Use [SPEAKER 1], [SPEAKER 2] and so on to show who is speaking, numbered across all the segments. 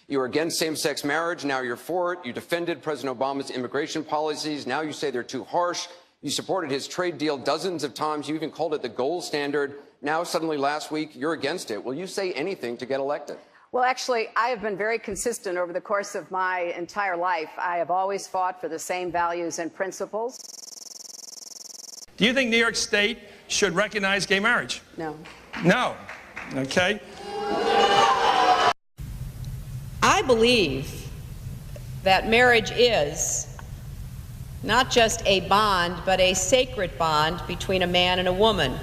[SPEAKER 1] You were against same-sex marriage. Now you're for it. You defended President Obama's immigration policies. Now you say they're too harsh. You supported his trade deal dozens of times. You even called it the gold standard. Now, suddenly last week, you're against it. Will you say anything to get elected?
[SPEAKER 2] Well, actually, I have been very consistent over the course of my entire life. I have always fought for the same values and principles.
[SPEAKER 3] Do you think New York State should recognize gay marriage?
[SPEAKER 2] No.
[SPEAKER 3] No. Okay.
[SPEAKER 4] I believe that marriage is not just a bond, but a sacred bond between a man and a woman.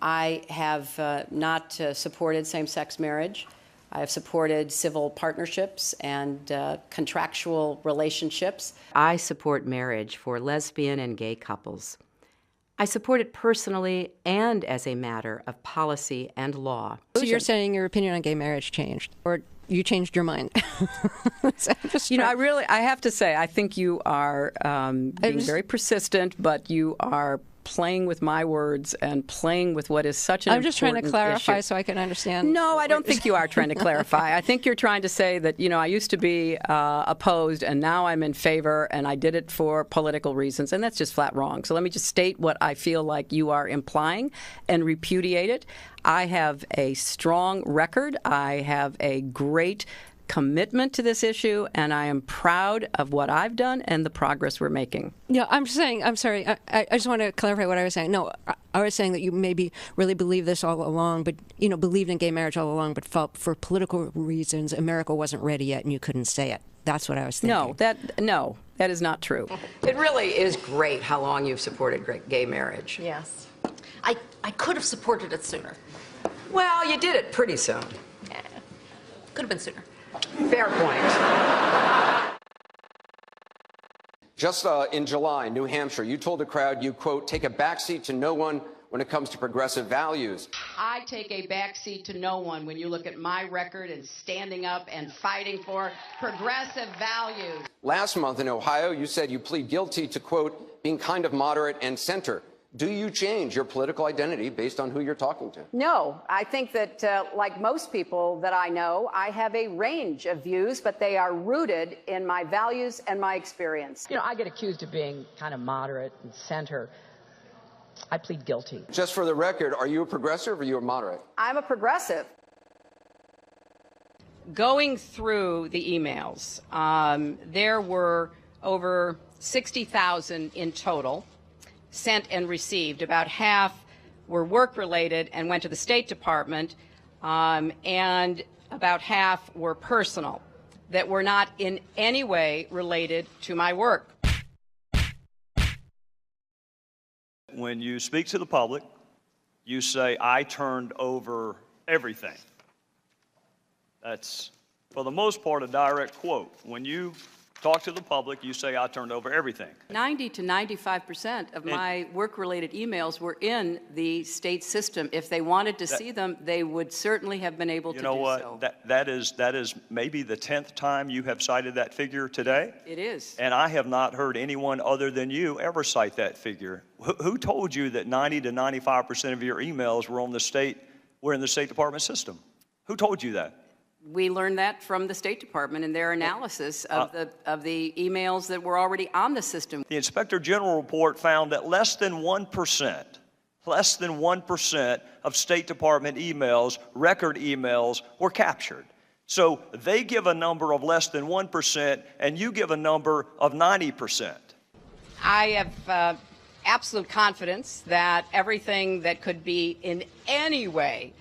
[SPEAKER 2] I have not supported same-sex marriage. I have supported civil partnerships and contractual relationships.
[SPEAKER 5] I support marriage for lesbian and gay couples. I support it personally and as a matter of policy and law.
[SPEAKER 6] So you're saying your opinion on gay marriage changed, or you changed your mind?
[SPEAKER 2] I have to say, I think you are being very persistent, but you are playing with my words and playing with what is such an important issue.
[SPEAKER 6] I'm just trying to clarify so I can understand.
[SPEAKER 2] No, I don't think you are trying to clarify. I think you're trying to say that, I used to be opposed and now I'm in favor and I did it for political reasons, and that's just flat wrong. So let me just state what I feel like you are implying and repudiate it. I have a strong record. I have a great commitment to this issue, and I am proud of what I've done and the progress we're making.
[SPEAKER 6] Yeah, I'm sorry, I just want to clarify what I was saying. No, I was saying that you maybe really believed this all along, but, believed in gay marriage all along, but felt for political reasons America wasn't ready yet and you couldn't say it. That's what I was thinking.
[SPEAKER 2] No, that is not true.
[SPEAKER 4] It really is great how long you've supported gay marriage.
[SPEAKER 7] Yes. I could have supported it sooner.
[SPEAKER 4] Well, you did it pretty soon.
[SPEAKER 7] Yeah. Could have been sooner.
[SPEAKER 4] Fair point.
[SPEAKER 1] Just in July, New Hampshire, you told the crowd you, quote, take a backseat to no one when it comes to progressive values.
[SPEAKER 4] I take a backseat to no one when you look at my record and standing up and fighting for progressive values.
[SPEAKER 1] Last month in Ohio, you said you plead guilty to, quote, being kind of moderate and center. Do you change your political identity based on who you're talking to?
[SPEAKER 2] No, I think that, like most people that I know, I have a range of views, but they are rooted in my values and my experience.
[SPEAKER 4] I get accused of being kind of moderate and center. I plead guilty.
[SPEAKER 1] Just for the record, are you a progressive or are you a moderate?
[SPEAKER 2] I'm a progressive.
[SPEAKER 5] Going through the emails, there were over 60,000 in total sent and received. About half were work-related and went to the State Department, and about half were personal, that were not in any way related to my work.
[SPEAKER 8] When you speak to the public, you say, I turned over everything. That's, for the most part, a direct quote. When you talk to the public, you say, I turned over everything.
[SPEAKER 5] 90 to 95% of my work-related emails were in the state system. If they wanted to see them, they would certainly have been able to do so. You know what?
[SPEAKER 8] That is maybe the 10th time you have cited that figure today.
[SPEAKER 5] It is.
[SPEAKER 8] And I have not heard anyone other than you ever cite that figure. Who told you that 90 to 95% of your emails were in the State Department system? Who told you that?
[SPEAKER 5] We learned that from the State Department in their analysis of the emails that were already on the system.
[SPEAKER 8] The Inspector General report found that less than 1% of State Department emails, record emails, were captured. So they give a number of less than 1%, and you give a number of 90%.
[SPEAKER 5] I have absolute confidence that everything that could be in any way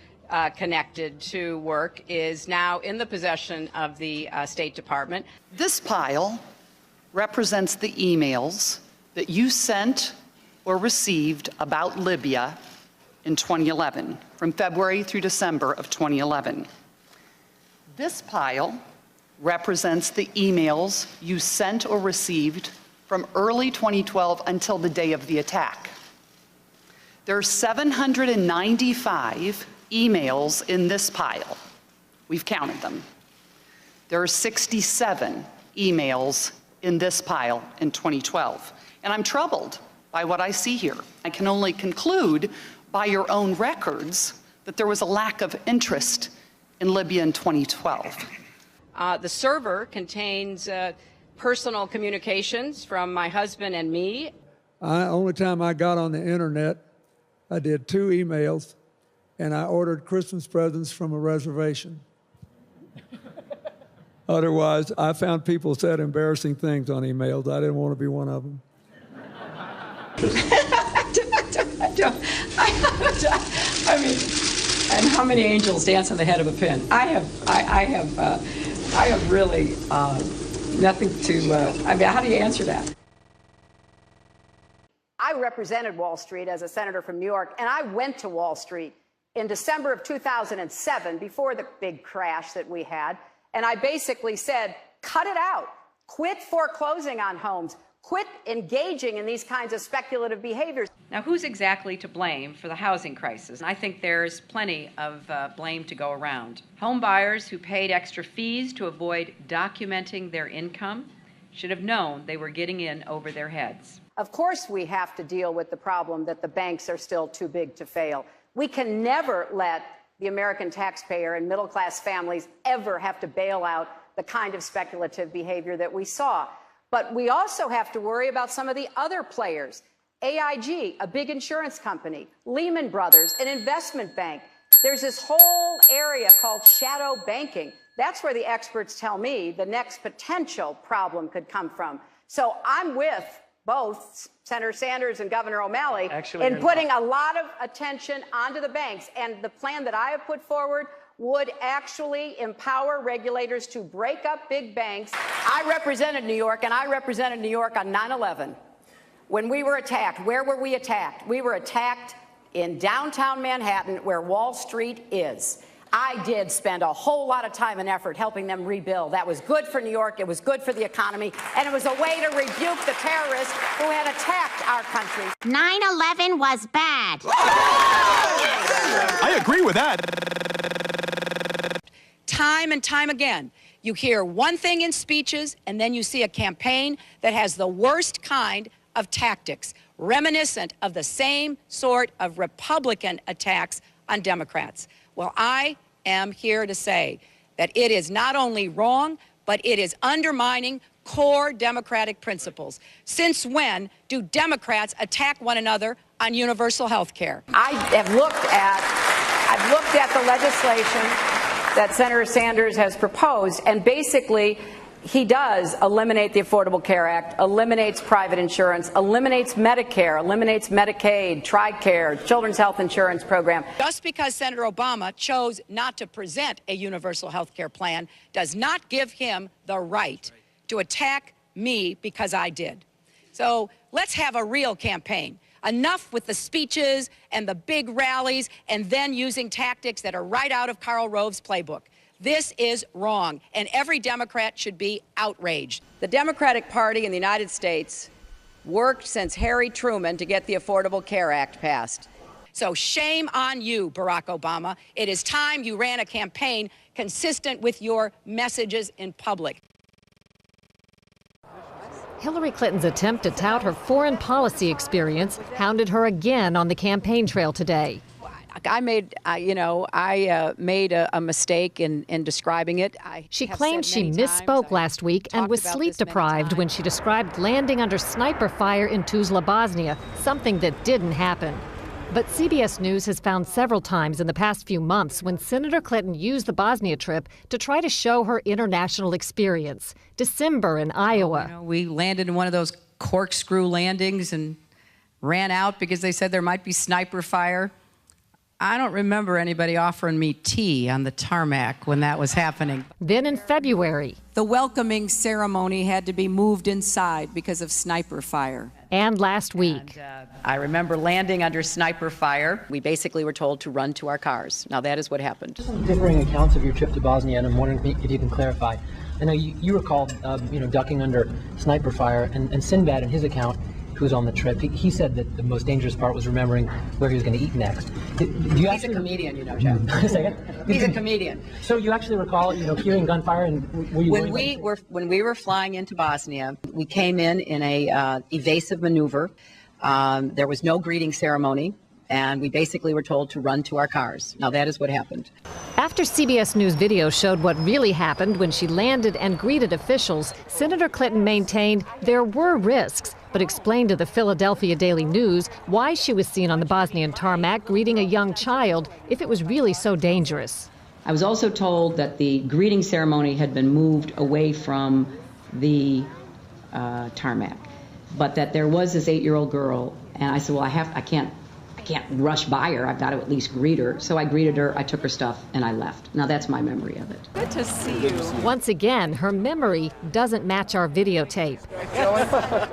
[SPEAKER 5] connected to work is now in the possession of the State Department.
[SPEAKER 9] This pile represents the emails that you sent or received about Libya in 2011, from February through December of 2011. This pile represents the emails you sent or received from early 2012 until the day of the attack. There are 795 emails in this pile. We've counted them. There are 67 emails in this pile in 2012. And I'm troubled by what I see here. I can only conclude by your own records that there was a lack of interest in Libya in 2012.
[SPEAKER 5] The server contains personal communications from my husband and me.
[SPEAKER 10] Only time I got on the internet, I did 2 emails, and I ordered Christmas presents from a reservation. Otherwise, I found people said embarrassing things on emails. I didn't want to be one of them.
[SPEAKER 2] I mean, and how many angels dance on the head of a pin? I have really nothing to. I mean, how do you answer that?
[SPEAKER 4] I represented Wall Street as a senator from New York, and I went to Wall Street in December of 2007, before the big crash that we had, and I basically said, cut it out. Quit foreclosing on homes. Quit engaging in these kinds of speculative behaviors.
[SPEAKER 5] Now, who's exactly to blame for the housing crisis? I think there's plenty of blame to go around. Home buyers who paid extra fees to avoid documenting their income should have known they were getting in over their heads.
[SPEAKER 4] Of course, we have to deal with the problem that the banks are still too big to fail. We can never let the American taxpayer and middle-class families ever have to bail out the kind of speculative behavior that we saw. But we also have to worry about some of the other players. AIG, a big insurance company, Lehman Brothers, an investment bank. There's this whole area called shadow banking. That's where the experts tell me the next potential problem could come from. So I'm with both Senator Sanders and Governor O'Malley in putting a lot of attention onto the banks. And the plan that I have put forward would actually empower regulators to break up big banks. I represented New York, and I represented New York on 9/11. When we were attacked, where were we attacked? We were attacked in downtown Manhattan, where Wall Street is. I did spend a whole lot of time and effort helping them rebuild. That was good for New York, it was good for the economy, and it was a way to rebuke the terrorists who had attacked our country.
[SPEAKER 11] 9/11 was bad.
[SPEAKER 12] I agree with that.
[SPEAKER 5] Time and time again, you hear one thing in speeches, and then you see a campaign that has the worst kind of tactics, reminiscent of the same sort of Republican attacks on Democrats. Well, I am here to say that it is not only wrong, but it is undermining core democratic principles. Since when do Democrats attack one another on universal health care?
[SPEAKER 4] I've looked at the legislation that Senator Sanders has proposed, and basically he does eliminate the Affordable Care Act, eliminates private insurance, eliminates Medicare, eliminates Medicaid, TRICARE, Children's Health Insurance Program.
[SPEAKER 5] Just because Senator Obama chose not to present a universal health care plan does not give him the right to attack me because I did. So let's have a real campaign. Enough with the speeches and the big rallies and then using tactics that are right out of Karl Rove's playbook. This is wrong, and every Democrat should be outraged.
[SPEAKER 2] The Democratic Party in the United States worked since Harry Truman to get the Affordable Care Act passed.
[SPEAKER 5] So shame on you, Barack Obama. It is time you ran a campaign consistent with your messages in public.
[SPEAKER 13] Hillary Clinton's attempt to tout her foreign policy experience hounded her again on the campaign trail today.
[SPEAKER 2] I made a mistake in describing it.
[SPEAKER 13] She claimed she misspoke last week and was sleep deprived when she described landing under sniper fire in Tuzla, Bosnia, something that didn't happen. But CBS News has found several times in the past few months when Senator Clinton used the Bosnia trip to try to show her international experience. December in Iowa.
[SPEAKER 2] We landed in one of those corkscrew landings and ran out because they said there might be sniper fire. I don't remember anybody offering me tea on the tarmac when that was happening.
[SPEAKER 13] Then in February.
[SPEAKER 2] The welcoming ceremony had to be moved inside because of sniper fire.
[SPEAKER 13] And last week.
[SPEAKER 2] I remember landing under sniper fire. We basically were told to run to our cars. Now that is what happened.
[SPEAKER 14] Some differing accounts of your trip to Bosnia, and I'm wondering if you can clarify. I know you recall, ducking under sniper fire, and Sinbad in his account, who was on the trip, he said that the most dangerous part was remembering where he was going to eat next.
[SPEAKER 2] He's a comedian, Joe. He's a comedian.
[SPEAKER 14] So you actually recall, hearing gunfire, and were you
[SPEAKER 2] when we were flying into Bosnia, we came in a evasive maneuver. There was no greeting ceremony,
[SPEAKER 12] and we basically were told to run to our cars. Now, that is what happened.
[SPEAKER 13] After CBS News video showed what really happened when she landed and greeted officials, Senator Clinton maintained there were risks, but explained to the Philadelphia Daily News why she was seen on the Bosnian tarmac greeting a young child if it was really so dangerous.
[SPEAKER 12] I was also told that the greeting ceremony had been moved away from the tarmac, but that there was this 8-year-old girl, and I said, well, I can't rush by her. I've got to at least greet her. So I greeted her, I took her stuff, and I left. Now, that's my memory of it.
[SPEAKER 2] Good to see you.
[SPEAKER 13] Once again, her memory doesn't match our videotape.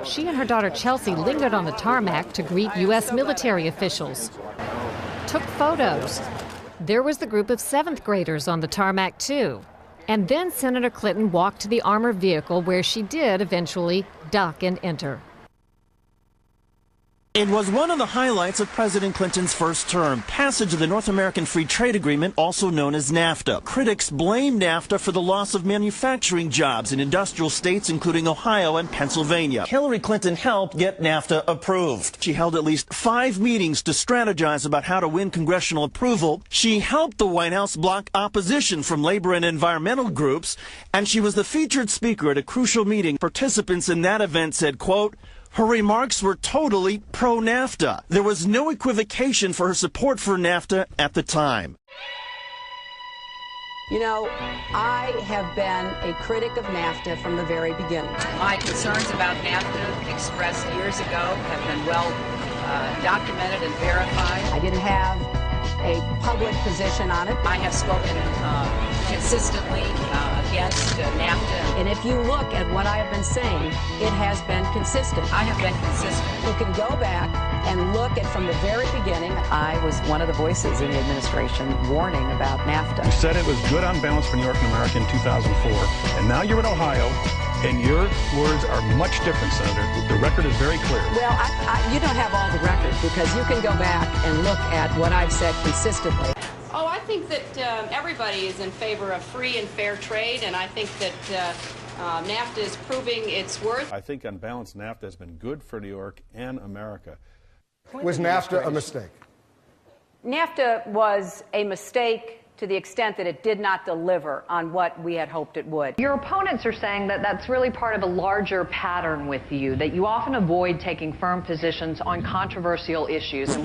[SPEAKER 13] She and her daughter Chelsea lingered on the tarmac to greet U.S. military officials, took photos. There was the group of 7th graders on the tarmac, too. And then Senator Clinton walked to the armored vehicle where she did eventually duck and enter.
[SPEAKER 15] It was one of the highlights of President Clinton's first term, passage of the North American Free Trade Agreement, also known as NAFTA. Critics blamed NAFTA for the loss of manufacturing jobs in industrial states, including Ohio and Pennsylvania. Hillary Clinton helped get NAFTA approved. She held at least 5 meetings to strategize about how to win congressional approval. She helped the White House block opposition from labor and environmental groups, and she was the featured speaker at a crucial meeting. Participants in that event said, quote, her remarks were totally pro-NAFTA. There was no equivocation for her support for NAFTA at the time.
[SPEAKER 4] You know, I have been a critic of NAFTA from the very beginning.
[SPEAKER 5] My concerns about NAFTA expressed years ago have been well documented and verified.
[SPEAKER 4] I didn't have a public position on it.
[SPEAKER 5] I have spoken consistently against NAFTA.
[SPEAKER 4] And if you look at what I have been saying, it has been consistent.
[SPEAKER 5] I have been consistent.
[SPEAKER 4] You can go back and look at from the very beginning.
[SPEAKER 2] I was one of the voices in the administration warning about NAFTA.
[SPEAKER 16] You said it was good on balance for New York and America in 2004, and now you're in Ohio, and your words are much different, Senator. The record is very clear.
[SPEAKER 4] Well, you don't have all the records because you can go back and look at what I've said consistently.
[SPEAKER 5] Oh, I think that everybody is in favor of free and fair trade, and I think that NAFTA is proving its worth.
[SPEAKER 16] I think on balance, NAFTA has been good for New York and America.
[SPEAKER 17] Was NAFTA a mistake?
[SPEAKER 4] NAFTA was a mistake to the extent that it did not deliver on what we had hoped it would.
[SPEAKER 18] Your opponents are saying that that's really part of a larger pattern with you, that you often avoid taking firm positions on controversial issues.